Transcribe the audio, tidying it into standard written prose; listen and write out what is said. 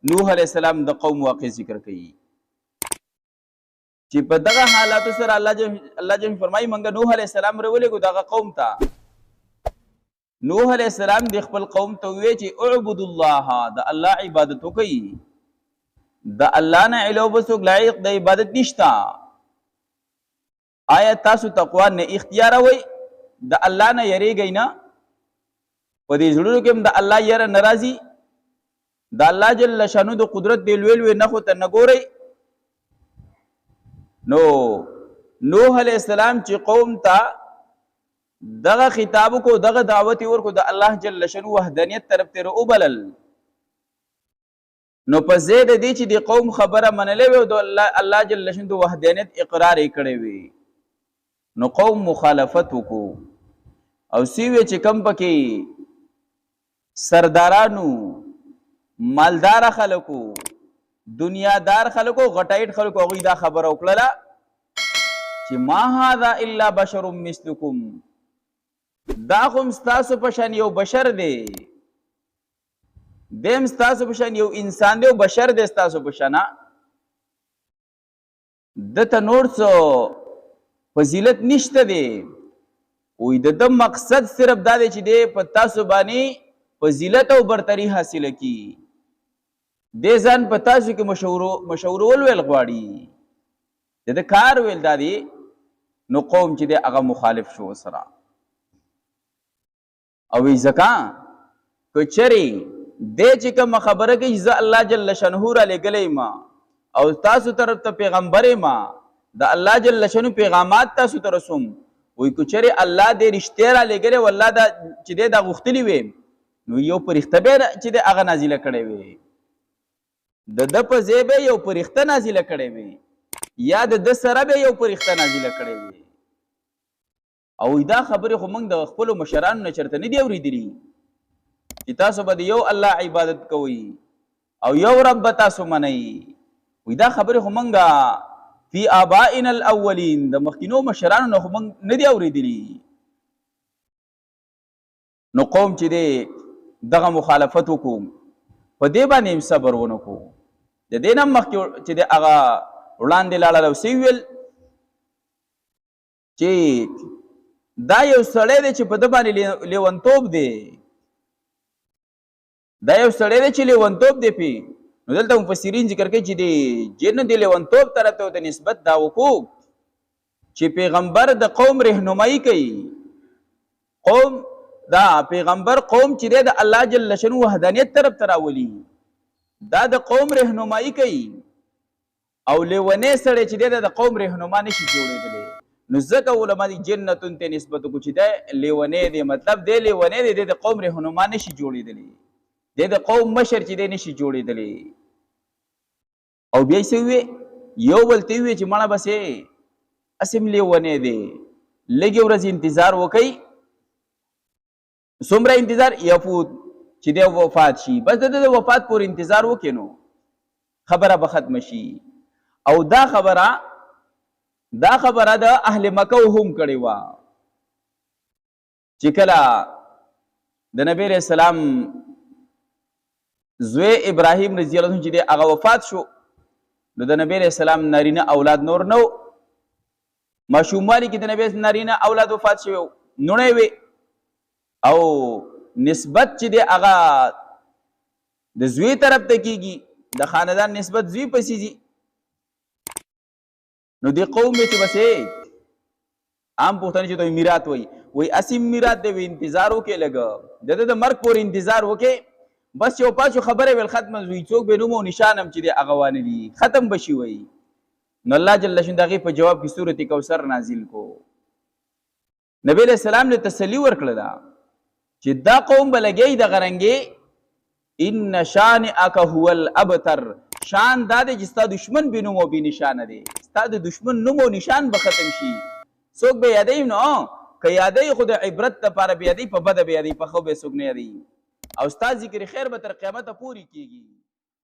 نوح علیہ السلام د قوم واقع ذکر کوي چې په دغه حالاتو سره الله جل فرمایي منګه نوح علیہ السلام راولېږو دغه قوم ته نوح علیہ السلام د خپل قوم ته وی چې اعبد الله د الله عبادت وکړي د الله نه علاوه بل څوک لایق د عبادت نشتا آیا تاسو تقوا نه اختیار وي د الله نه یریږئ نه په دې زړونو کې هم د الله یره ناراضي د الله جل شانو د قدرت دی لوی نه خو ته نه ګورئ نو نوح علیہ السلام چې قوم ته دغه خطاب کو دغه دعوت ورکو د الله جل شانو وحدانیت طرف ته وبلل نو په زید دي چې د قوم خبره منلې و د الله جل شانو د وحدانیت اقرار کړي وي نو قوم مخالفت وکړو او سیوی چې کم پکې سردارانو مالدار خلکو دنیادار خلکو غټایټ خلکو هغوی دا خبره وکړله چې ما هذا الا بشر مثلکم دا خو ستاسو په شان یو بشر دی دیم ستاسو په شان یو انسان دی او بشر دی ستاسو په شان دته نور څه فضیلت نشته دی وی د مقصد صرف دا دی چې دی په تاسو باندې فضیلت او برتری حاصله کی دې ځان په تاسو کې مشورول ویل غواړي د کار ویل دا دی نو قوم چې دی هغه مخالف شو سره او وی ځکه که چرې دې چې کوم خبره کوي زه الله جل شانه را لېږلی ما او تاسو طرف ته پیغمبر ما د الله جل شانه پیغامات تاسو ته رسوم وی که چرې الله دې رښتیا را لېږلی و الله دا چې دی دا غوښتلي وي نو یو فرښته به چې دی هغه نازله کړی وي د ده په ځای به یو فرښته نازله کړی وي یا د ده سره به یو فرښته نازله کړی وي او دا خبرې خو موږ د خپلو مشرانو نه چېرته نه دي اورېدلي چې تاسو به د یو الله عبادت کوئ او یو رب به تاسو منئ وی دا خبرې خو موږ فی آبائنا الاولین د مخکینو مشرانو نه خو موږ نه دي اورېدلي نو قوم چې دی دغه مخالفت وکړو په دې باندې هم صبر ونه کړو د دې نه مخکې چې دی هغه وړاندې لاړل او څه ویل چې دا یو سړی دی چې په ده باندې لیونتوب دی دا یو سړی دی چې لیونتوب دی پې نو دلته مفسرین ذکر کوي چې د جن د لیونتوب طرف ته ورته نسبت دا وکړو چې پیغمبر د قوم رهنمایي کوي قوم دا پیغمبر قوم چې دی د الله جل شانو وحدانیت طرف ته راولي دا د قوم رهنمایي کوي او لیونی سړی چې دی د قوم رهنما نشي جوړېدلی نو ځکه علما دي جنتون ته نسبت وکړو چې دی لیونی دی مطلب دی لیونی دی د قوم رهنما نشي جوړېدلی دی د قوم مشر چې دی نشي جوړېدلی او بیا یې څه ووی یو بل ته ووی چې مړه بس اسې هم لیونی دی لږې ورځې انتظار وکئ څومره انتظار یفوت چې دی وفات شي بس د وفات پورې انتظار وکړي نو خبره به ختمه شي او دا خبره د اهل مکه هم کړې وه چې کله د نبی علیه السلام زوی ابراهیم رضی الله عنه چې دی هغه وفات شو نو د نبی علیه السلام نارینه اولاد نور نو ماشوموالي کې د نبی نارینه اولاد وفات شوی نوڼی وی او نسبت چې دی هغه د زوی طرف ته کېږي د خاندان نسبت زوی پسې ځي نو دی قوم چې بس عام پوښتنې چې دوی میرات وایي اسیم میرات دی وی انتظار وکړې لږه د ده د مرګ پورې انتظار وکړې بس یو پاچو خبره ویل ختمه زوی څوک به نوم او نشان هم چې دی هغه وانه دي ختم به شي وایي نو الله جل شانه د هغې په جواب کې سورت کوثر نازل کو نبی علیہ السلام له تسلي ورکړه ده چې دا قوم به لګی د غرنګې ان شانئک هو الابتر شان دا دی چې ستا دشمن بې نوم او بې نشانه دی ستا د دشمن نوم او نشان به ختم شي څوک به یادوي نو که یادوي خو د عبرت دپاره به یادوي په بده به یادوي په ښه به څوک نه یادوي او ستا ذکر خیر به تر قیامته پورې کېږي